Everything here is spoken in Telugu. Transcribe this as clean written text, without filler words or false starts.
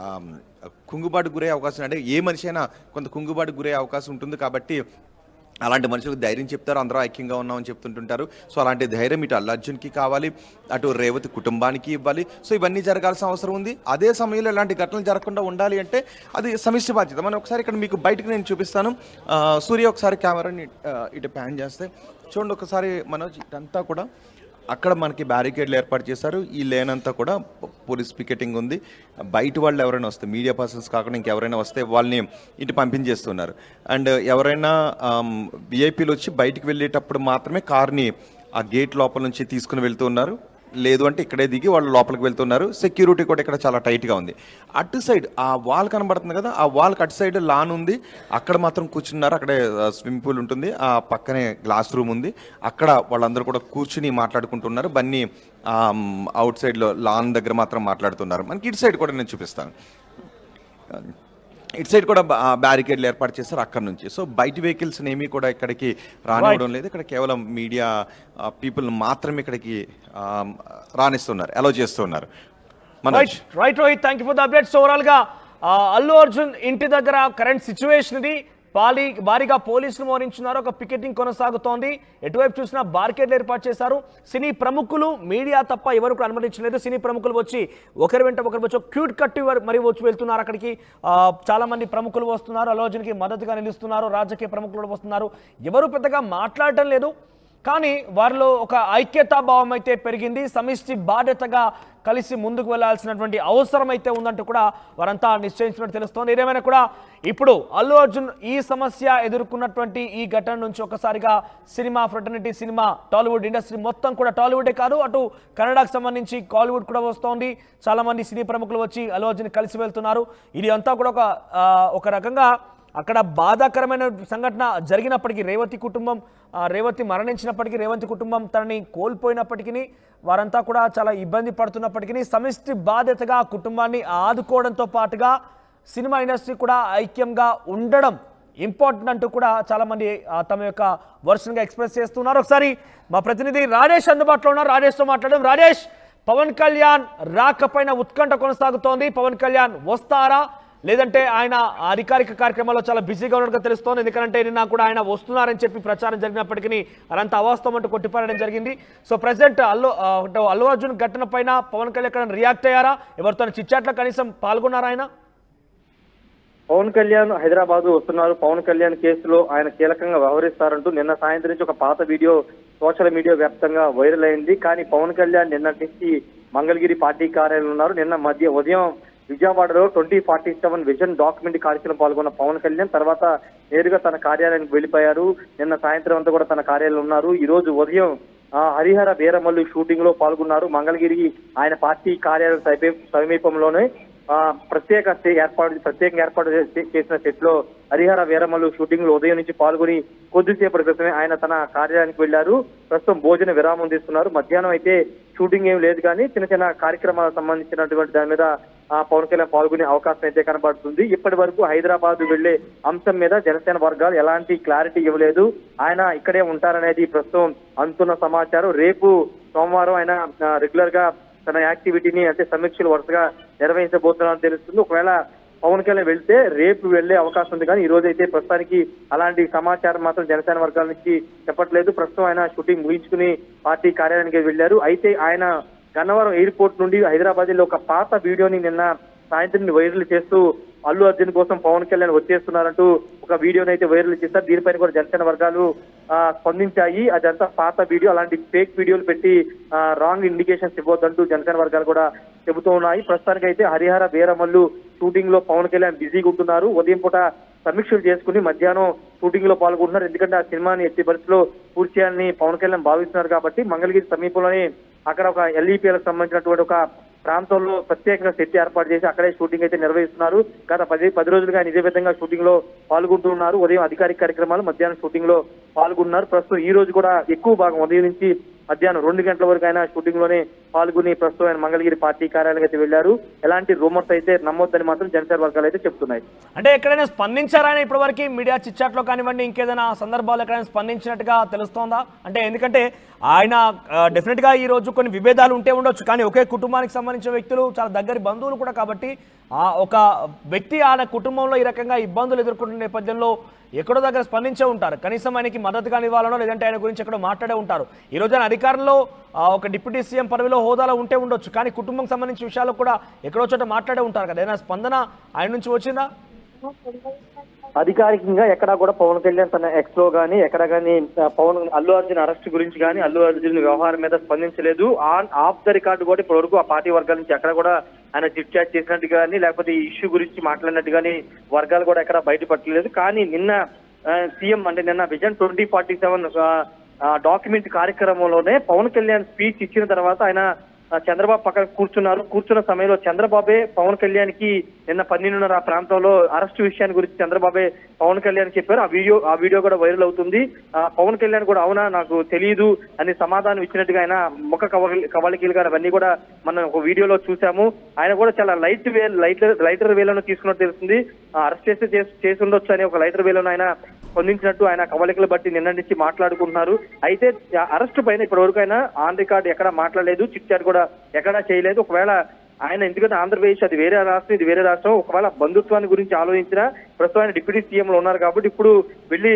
ఆహ్, కుంగుబాటుకు గురయ్యే అవకాశం అంటే ఏ మనిషి అయినా కొంత కుంగుబాటుకు గురయ్యే అవకాశం ఉంటుంది కాబట్టి అలాంటి మనుషులకు ధైర్యం చెప్తారు. అందరూ ఐక్యంగా ఉన్నామని చెప్తుంటుంటారు. సో, అలాంటి ధైర్యం ఇటు అల్లు అర్జున్‌కి కావాలి. అటు రేవతి కుటుంబానికి ఇవ్వాలి. సో, ఇవన్నీ జరగాల్సిన అవసరం ఉంది. అదే సమయంలో ఇలాంటి ఘటనలు జరగకుండా ఉండాలి అంటే అది సమిష్టి బాధ్యత. మనం ఒకసారి ఇక్కడ మీకు బయటకు నేను చూపిస్తాను. సూర్య ఒకసారి కెమెరాని ఇటు ప్యాన్ చేస్తే చూడండి ఒకసారి మనోజ్ ఇదంతా కూడా అక్కడ మనకి బ్యారికేడ్లు ఏర్పాటు చేశారు. ఈ లేన్ అంతా కూడా పోలీస్ పికెటింగ్ ఉంది. బయట వాళ్ళు ఎవరైనా వస్తే మీడియా పర్సన్స్ కాకుండా ఇంకెవరైనా వస్తే వాళ్ళని ఇటు పంపించేస్తున్నారు. అండ్ ఎవరైనా విఐపీలు వచ్చి బయటికి వెళ్ళేటప్పుడు మాత్రమే కార్ని ఆ గేట్ లోపల నుంచి తీసుకుని వెళ్తూ ఉన్నారు. లేదు అంటే ఇక్కడే దిగి వాళ్ళు లోపలికి వెళ్తున్నారు. సెక్యూరిటీ కూడా ఇక్కడ చాలా టైట్గా ఉంది. అటు సైడ్ ఆ వాల్ కనబడుతుంది కదా, ఆ వాల్కి అటు సైడ్ లాన్ ఉంది. అక్కడ మాత్రం కూర్చున్నారు. అక్కడే స్విమ్మింగ్ పూల్ ఉంటుంది. ఆ పక్కనే గ్లాస్ రూమ్ ఉంది. అక్కడ వాళ్ళందరూ కూడా కూర్చుని మాట్లాడుకుంటున్నారు. బన్నీ అవుట్ సైడ్లో లాన్ దగ్గర మాత్రం మాట్లాడుతున్నారు. మనకి ఇటు సైడ్ కూడా నేను చూపిస్తాను. ఇటు సైడ్ కూడా బ్యారికేడ్లు ఏర్పాటు చేస్తారు అక్కడ నుంచి. సో బయట వెహికల్స్ ఏమీ కూడా ఇక్కడికి రానివ్వడం లేదు. ఇక్కడ కేవలం మీడియా పీపుల్ మాత్రమే ఇక్కడికి రాణిస్తున్నారు, అలౌ చేస్తున్నారు. Right Rohit, thank you for the updates. Overall గా అల్లు అర్జున్ ఇంటి దగ్గర కరెంట్ సిచ్యువేషన్ ఇది. భారీగా పోలీసులు మోహరించున్నారు. ఒక పికెటింగ్ కొనసాగుతోంది. ఎటువైపు చూసినా బార్కెట్లు ఏర్పాటు చేశారు. సినీ ప్రముఖులు మీడియా తప్ప ఎవరు కూడా అనుమతించలేదు. సినీ ప్రముఖులు వచ్చి ఒకరి వెంట ఒకరు వచ్చి క్యూట్ కట్టి మరి వచ్చి వెళ్తున్నారు. అక్కడికి చాలా మంది ప్రముఖులు వస్తున్నారు. అల్లు అర్జున్కి మద్దతుగా నిలుస్తున్నారు. రాజకీయ ప్రముఖులు వస్తున్నారు. ఎవరు పెద్దగా మాట్లాడటం లేదు. కానీ వారిలో ఒక ఐక్యతాభావం అయితే పెరిగింది. సమిష్టి బాధ్యతగా కలిసి ముందుకు వెళ్లాల్సినటువంటి అవసరం అయితే ఉందంటూ కూడా వారంతా నిశ్చయించినట్టు తెలుస్తోంది. ఏదేమైనా కూడా ఇప్పుడు అల్లు అర్జున్ ఈ సమస్య ఎదుర్కొన్నటువంటి ఈ ఘటన నుంచి ఒకసారిగా cinema fraternity, cinema Tollywood industry మొత్తం కూడా, టాలీవుడే కాదు అటు కన్నడకు సంబంధించి కాలీవుడ్ కూడా వస్తోంది. చాలా మంది సినీ ప్రముఖులు వచ్చి అల్లు అర్జున్ కలిసి వెళ్తున్నారు. ఇది అంతా కూడా ఒక రకంగా అక్కడ బాధాకరమైన సంఘటన జరిగినప్పటికీ, రేవతి మరణించినప్పటికీ, రేవంత్ కుటుంబం తనని కోల్పోయినప్పటికీ, వారంతా కూడా చాలా ఇబ్బంది పడుతున్నప్పటికీ సమిష్టి బాధ్యతగా కుటుంబాన్ని ఆదుకోవడంతో పాటుగా సినిమా ఇండస్ట్రీ కూడా ఐక్యంగా ఉండడం ఇంపార్టెంట్ అంటూ కూడా చాలామంది తమ యొక్క వర్షన్గా ఎక్స్ప్రెస్ చేస్తున్నారు. ఒకసారి మా ప్రతినిధి రాజేష్ అందుబాటులో ఉన్నారు. రాజేష్తో మాట్లాడడం. రాజేష్, పవన్ కళ్యాణ్ రాకపోయిన ఉత్కంఠ కొనసాగుతోంది. పవన్ కళ్యాణ్ వస్తారా లేదంటే ఆయన అధికారిక కార్యక్రమాల్లో చాలా బిజీగా ఉన్నట్టుగా తెలుస్తోంది. ఎందుకంటే నిన్న కూడా ఆయన వస్తున్నారని చెప్పి ప్రచారం జరిగినప్పటికీ అదంతా అవాస్తవం అంటూ కొట్టిపారడం జరిగింది. సో ప్రెసిడెంట్ అల్లు అర్జున్ ఘటన పైన పవన్ కళ్యాణ్ రియాక్ట్ అయ్యారా? ఎవరితో చిట్చాట్లో కనీసం పాల్గొన్నారా ఆయన? పవన్ కళ్యాణ్ హైదరాబాద్ వస్తున్నారు. పవన్ కళ్యాణ్ కేసులో ఆయన కీలకంగా వ్యవహరిస్తారంటూ నిన్న సాయంత్రం నుంచి ఒక పాత వీడియో సోషల్ మీడియా వ్యాప్తంగా వైరల్ అయింది. కానీ పవన్ కళ్యాణ్ నిన్నటి నుంచి మంగళగిరి పార్టీ కార్యాలయంలో ఉన్నారు. నిన్న ఉదయం విజయవాడలో 2047 విజన్ డాక్యుమెంట్ కార్యక్రమం పాల్గొన్న పవన్ కళ్యాణ్ తర్వాత నేరుగా తన కార్యాలయానికి వెళ్లిపోయారు. నిన్న సాయంత్రం అంతా కూడా తన కార్యాలయంలో ఉన్నారు. ఈ రోజు ఉదయం హరిహర వీరమల్లు షూటింగ్ లో పాల్గొన్నారు. మంగళగిరి ఆయన పార్టీ కార్యాలయం సమీపంలోనే ప్రత్యేకంగా ఏర్పాటు చేసిన సెట్ లో హరిహర వీరమల్లు షూటింగ్ లో ఉదయం నుంచి పాల్గొని కొద్దిసేపటి క్రితమే ఆయన తన కార్యాలయానికి వెళ్లారు. ప్రస్తుతం భోజన విరామం తీసుకున్నారు. మధ్యాహ్నం అయితే షూటింగ్ ఏం లేదు, కానీ చిన్న చిన్న కార్యక్రమాలకు సంబంధించినటువంటి దాని మీద పవన్ కళ్యాణ్ పాల్గొనే అవకాశం అయితే కనబడుతుంది. ఇప్పటి వరకు హైదరాబాద్ వెళ్లే అంశం మీద జనసేన వర్గాలు ఎలాంటి క్లారిటీ ఇవ్వలేదు. ఆయన ఇక్కడే ఉంటారనేది ప్రస్తుతం అందుతున్న సమాచారం. రేపు సోమవారం ఆయన రెగ్యులర్ గా తన యాక్టివిటీని అంటే సమీక్షలు వరుసగా నిర్వహించబోతున్నారని తెలుస్తుంది. ఒకవేళ పవన్ కళ్యాణ్ వెళ్తే రేపు వెళ్లే అవకాశం ఉంది, కానీ ఈ రోజు అయితే ప్రస్తుతానికి అలాంటి సమాచారం మాత్రం జనసేన వర్గాల నుంచి చెప్పట్లేదు. ప్రస్తుతం ఆయన షూటింగ్ ముగించుకుని పార్టీ కార్యాలయానికి వెళ్లారు. అయితే ఆయన గన్నవరం ఎయిర్పోర్ట్ నుండి హైదరాబాద్ లో ఒక పాత వీడియోని నిన్న సాయంత్రం వైరల్ చేస్తూ అల్లు అర్జున్ కోసం పవన్ కళ్యాణ్ వచ్చేస్తున్నారంటూ ఒక వీడియోని అయితే వైరల్ చేశారు. దీనిపైన కూడా జనసేన వర్గాలు స్పందించాయి. అదంతా పాత వీడియో, అలాంటి ఫేక్ వీడియోలు పెట్టి రాంగ్ ఇండికేషన్స్ ఇవ్వద్దంటూ జనసేన వర్గాలు కూడా చెబుతూ ఉన్నాయి. ప్రస్తుతానికి అయితే హరిహర వీరమల్లు షూటింగ్ లో పవన్ కళ్యాణ్ బిజీగా ఉంటున్నారు. ఉదయం పూట సమీక్షలు చేసుకుని మధ్యాహ్నం షూటింగ్ లో పాల్గొంటున్నారు. ఎందుకంటే ఆ సినిమాని ఎట్టి పరిస్థితిలో పూర్తి చేయాలని పవన్ కళ్యాణ్ భావిస్తున్నారు కాబట్టి మంగళగిరి సమీపంలోనే అక్కడ ఒక ఎల్ఈపీలకు సంబంధించినటువంటి ఒక ప్రాంతంలో ప్రత్యేకంగా సెట్ ఏర్పాటు చేసి అక్కడే షూటింగ్ అయితే నిర్వహిస్తున్నారు. గత 10 రోజులుగా ఇదే విధంగా షూటింగ్ లో పాల్గొంటున్నారు. ఉదయం అధికారిక కార్యక్రమాలు, మధ్యాహ్నం షూటింగ్ లో పాల్గొన్నారు. ప్రస్తుతం ఈ రోజు కూడా ఎక్కువ భాగం ఉదయం నుంచి మధ్యాహ్నం 2 గంటల వరకు ఆయన షూటింగ్ లోనే పాల్గొని ప్రస్తుతం ఆయన మంగళగిరి పార్టీ కార్యాలయానికి అయితే వెళ్లారు. ఎలాంటి రూమర్స్ అయితే నమ్మొద్దని మాత్రం జనసేన వర్గాలు అయితే చెప్తున్నాయి. అంటే ఎక్కడైనా స్పందించారా ఆయన ఇప్పటివరకు మీడియా చిట్చాట్లో కానివ్వండి, ఇంకేదైనా సందర్భాలు ఎక్కడైనా స్పందించినట్టుగా తెలుస్తోందా? అంటే ఎందుకంటే ఆయన డెఫినెట్ గా ఈ రోజు కొన్ని విభేదాలు ఉంటే ఉండొచ్చు, కానీ ఒకే కుటుంబానికి సంబంధించిన వ్యక్తులు, చాలా దగ్గర బంధువులు కూడా కాబట్టి ఒక వ్యక్తి ఆయన కుటుంబంలో ఈ రకంగా ఇబ్బందులు ఎదుర్కొంటున్న నేపథ్యంలో ఎక్కడో దగ్గర స్పందించే ఉంటారు. కనీసం ఆయనకి మద్దతు కానివ్వాలనో లేదంటే ఆయన గురించి ఎక్కడో మాట్లాడే ఉంటారు. ఈ రోజు ఆయన అధికారంలో ఒక డిప్యూటీ సీఎం పదవిలో హోదాలో ఉంటే ఉండొచ్చు, కానీ కుటుంబం సంబంధించిన విషయాలు కూడా ఎక్కడో చోట మాట్లాడే ఉంటారు కదా. ఏదైనా స్పందన ఆయన నుంచి వచ్చిందా? అధికారికంగా ఎక్కడా కూడా పవన్ కళ్యాణ్ తన ఎక్స్ లో గానీ ఎక్కడ గానీ అల్లు అర్జున్ అరెస్ట్ గురించి కానీ అల్లు అర్జున్ వ్యవహారం మీద స్పందించలేదు. ఆఫ్ ద రికార్డు కూడా ఇప్పటి వరకు ఆ పార్టీ వర్గాల నుంచి ఎక్కడ కూడా ఆయన చిట్ చాట్ చేసినట్టు కానీ లేకపోతే ఈ ఇష్యూ గురించి మాట్లాడినట్టు కానీ వర్గాలు కూడా ఎక్కడ బయటపడలేదు. కానీ నిన్న సీఎం అంటే నిన్న విజన్ 2047 డాక్యుమెంట్ కార్యక్రమంలోనే పవన్ కళ్యాణ్ స్పీచ్ ఇచ్చిన తర్వాత ఆయన చంద్రబాబు పక్కన కూర్చున్న సమయంలో చంద్రబాబే పవన్ కళ్యాణ్ కి నిన్న 12:30 ఆ ప్రాంతంలో అరెస్ట్ విషయాన్ని గురించి చంద్రబాబే పవన్ కళ్యాణ్ చెప్పారు. ఆ వీడియో కూడా వైరల్ అవుతుంది. పవన్ కళ్యాణ్ కూడా అవునా నాకు తెలియదు అని సమాధానం ఇచ్చినట్టుగా ఆయన ముఖ కవళికలు గారు అవన్నీ కూడా మనం ఒక వీడియోలో చూసాము. ఆయన కూడా చాలా లైటర్ వేలను తీసుకున్నట్టు తెలుస్తుంది. అరెస్ట్ చేసి ఉండొచ్చు అని ఒక లైటర్ వేలను ఆయన స్పందించినట్టు ఆయన కవళికలు బట్టి నిన్న నుంచి మాట్లాడుకుంటున్నారు. అయితే అరెస్ట్ పైన ఇప్పటి వరకు ఆయన ఆన్ రికార్డ్ ఎక్కడా మాట్లాడలేదు, చిట్ చాట్ కూడా ఎక్కడా చేయలేదు. ఒకవేళ ఆయన ఎందుకంటే ఆంధ్రప్రదేశ్ అది వేరే రాష్ట్రం, ఇది వేరే రాష్ట్రం, ఒకవేళ బంధుత్వాన్ని గురించి ఆలోచించినా ప్రస్తుతం ఆయన డిప్యూటీ సీఎం లో ఉన్నారు కాబట్టి ఇప్పుడు వెళ్ళి